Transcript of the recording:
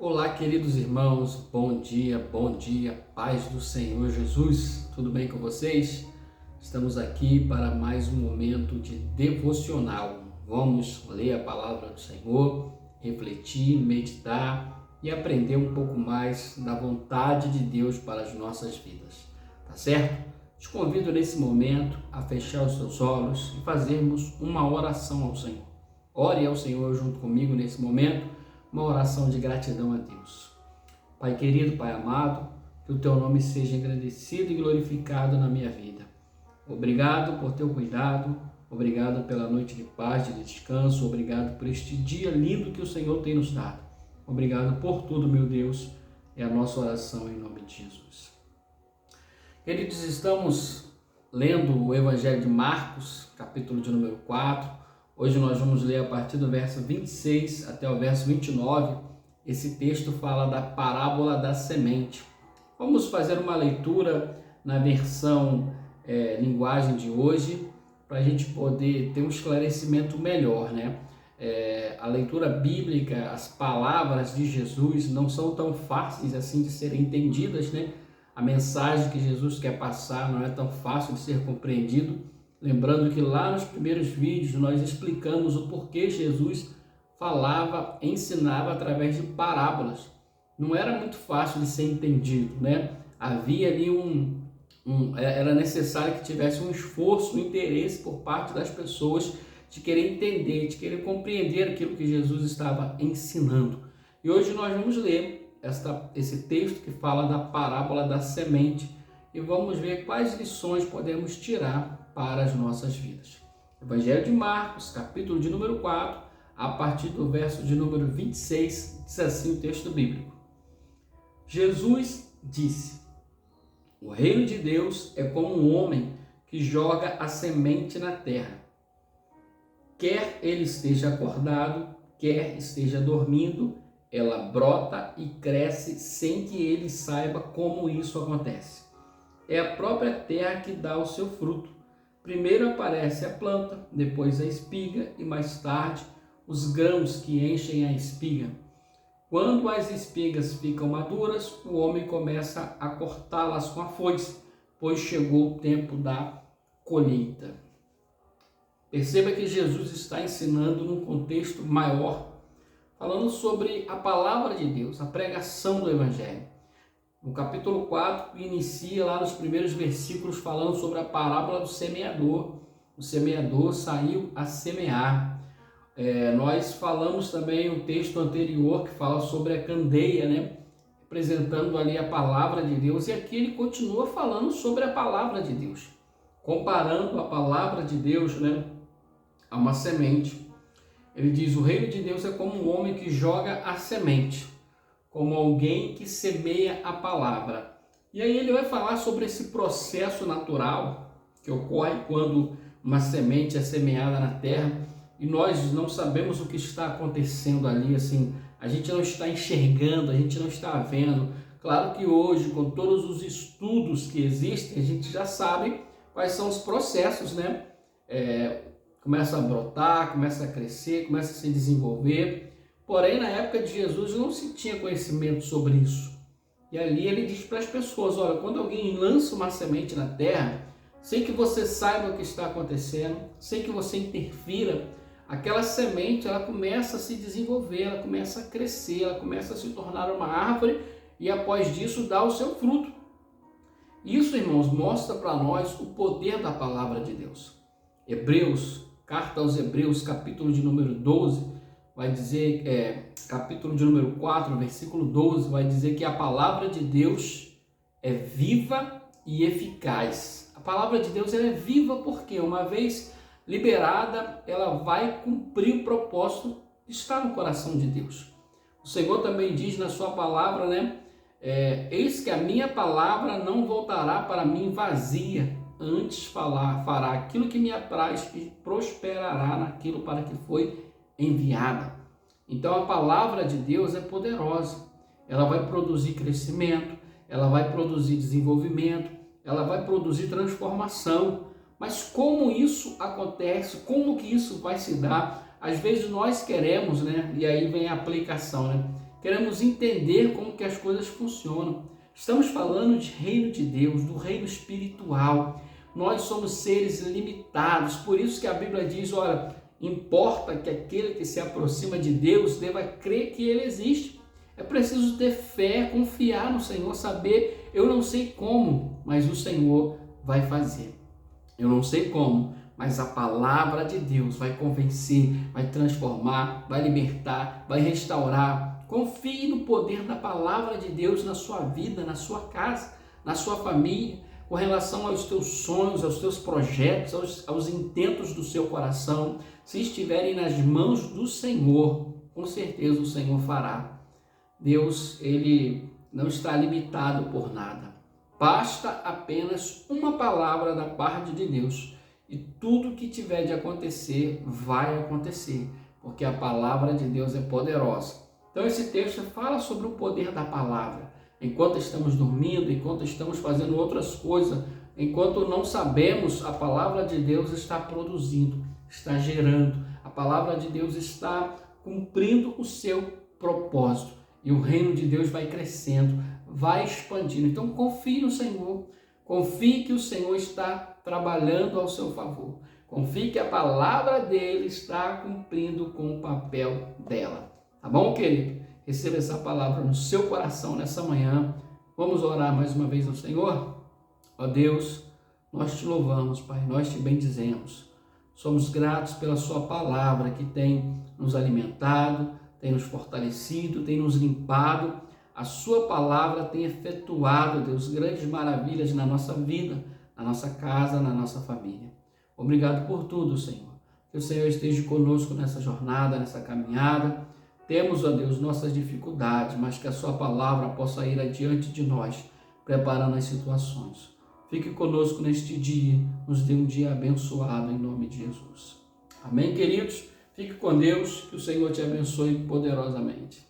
Olá, queridos irmãos, bom dia, paz do Senhor Jesus, tudo bem com vocês? Estamos aqui para mais um momento de devocional. Vamos ler a palavra do Senhor, refletir, meditar e aprender um pouco mais da vontade de Deus para as nossas vidas, tá certo? Te convido nesse momento a fechar os seus olhos e fazermos uma oração ao Senhor. Ore ao Senhor junto comigo nesse momento, uma oração de gratidão a Deus. Pai querido, Pai amado, que o Teu nome seja engrandecido e glorificado na minha vida. Obrigado por Teu cuidado, obrigado pela noite de paz, de descanso, obrigado por este dia lindo que o Senhor tem nos dado. Obrigado por tudo, meu Deus, é a nossa oração em nome de Jesus. Queridos, estamos lendo o Evangelho de Marcos, capítulo de número 4. Hoje nós vamos ler a partir do verso 26 até o verso 29. Esse texto fala da parábola da semente. Vamos fazer uma leitura na versão linguagem de hoje, para a gente poder ter um esclarecimento melhor, né? A leitura bíblica, as palavras de Jesus não são tão fáceis assim de serem entendidas, né? A mensagem que Jesus quer passar não é tão fácil de ser compreendido. Lembrando que lá nos primeiros vídeos nós explicamos o porquê Jesus falava, ensinava através de parábolas. Não era muito fácil de ser entendido, né? Havia ali era necessário que tivesse um esforço, um interesse por parte das pessoas de querer entender, de querer compreender aquilo que Jesus estava ensinando. E hoje nós vamos ler esse texto que fala da parábola da semente e vamos ver quais lições podemos tirar para as nossas vidas. Evangelho de Marcos, capítulo de número 4, a partir do verso de número 26, diz assim o texto bíblico. Jesus disse: o reino de Deus é como um homem que joga a semente na terra. Quer ele esteja acordado, quer esteja dormindo, ela brota e cresce sem que ele saiba como isso acontece. É a própria terra que dá o seu fruto. Primeiro aparece a planta, depois a espiga e mais tarde os grãos que enchem a espiga. Quando as espigas ficam maduras, o homem começa a cortá-las com a foice, pois chegou o tempo da colheita. Perceba que Jesus está ensinando num contexto maior, falando sobre a palavra de Deus, a pregação do Evangelho. No capítulo 4, inicia lá nos primeiros versículos falando sobre a parábola do semeador. O semeador saiu a semear. Nós falamos também um texto anterior que fala sobre a candeia, né? Representando ali a palavra de Deus. E aqui ele continua falando sobre a palavra de Deus, comparando a palavra de Deus, né, a uma semente. Ele diz: o reino de Deus é como um homem que joga a semente, como alguém que semeia a palavra. E aí ele vai falar sobre esse processo natural que ocorre quando uma semente é semeada na terra e nós não sabemos o que está acontecendo ali, assim, a gente não está enxergando, a gente não está vendo. Claro que hoje, com todos os estudos que existem, a gente já sabe quais são os processos, né? Começa a brotar, começa a crescer, começa a se desenvolver. Porém, na época de Jesus não se tinha conhecimento sobre isso. E ali ele diz para as pessoas: olha, quando alguém lança uma semente na terra, sem que você saiba o que está acontecendo, sem que você interfira, aquela semente ela começa a se desenvolver, ela começa a crescer, ela começa a se tornar uma árvore e após disso dá o seu fruto. Isso, irmãos, mostra para nós o poder da palavra de Deus. Carta aos Hebreus, capítulo de número 12, vai dizer, capítulo de número 4, versículo 12, vai dizer que a palavra de Deus é viva e eficaz. A palavra de Deus ela é viva porque, uma vez liberada, ela vai cumprir o propósito que está no coração de Deus. O Senhor também diz na sua palavra, né? Eis que a minha palavra não voltará para mim vazia, antes fará aquilo que me apraz e prosperará naquilo para que foi enviada. Então a palavra de Deus é poderosa, ela vai produzir crescimento, ela vai produzir desenvolvimento, ela vai produzir transformação. Mas como isso acontece, como que isso vai se dar? Às vezes nós queremos, né? E aí vem a aplicação, né? queremos entender como que as coisas funcionam. Estamos falando de reino de Deus, do reino espiritual. Nós somos seres limitados, por isso que a Bíblia diz, olha, importa que aquele que se aproxima de Deus deva crer que Ele existe. É preciso ter fé, confiar no Senhor, saber, eu não sei como, mas o Senhor vai fazer. Eu não sei como, mas a palavra de Deus vai convencer, vai transformar, vai libertar, vai restaurar. Confie no poder da palavra de Deus na sua vida, na sua casa, na sua família, com relação aos teus sonhos, aos teus projetos, aos intentos do seu coração. Se estiverem nas mãos do Senhor, com certeza o Senhor fará. Deus, Ele não está limitado por nada. Basta apenas uma palavra da parte de Deus e tudo que tiver de acontecer, vai acontecer, porque a palavra de Deus é poderosa. Então esse texto fala sobre o poder da palavra. Enquanto estamos dormindo, enquanto estamos fazendo outras coisas, enquanto não sabemos, a palavra de Deus está produzindo, está gerando. A palavra de Deus está cumprindo o seu propósito. E o reino de Deus vai crescendo, vai expandindo. Então confie no Senhor, confie que o Senhor está trabalhando ao seu favor. Confie que a palavra dele está cumprindo com o papel dela. Tá bom, querido? Receba essa palavra no seu coração nessa manhã. Vamos orar mais uma vez ao Senhor? Ó Deus, nós te louvamos, Pai, nós te bendizemos. Somos gratos pela sua palavra que tem nos alimentado, tem nos fortalecido, tem nos limpado. A sua palavra tem efetuado, Deus, grandes maravilhas na nossa vida, na nossa casa, na nossa família. Obrigado por tudo, Senhor. Que o Senhor esteja conosco nessa jornada, nessa caminhada. Temos, ó Deus, nossas dificuldades, mas que a sua palavra possa ir adiante de nós, preparando as situações. Fique conosco neste dia, nos dê um dia abençoado em nome de Jesus. Amém, queridos? Fique com Deus, que o Senhor te abençoe poderosamente.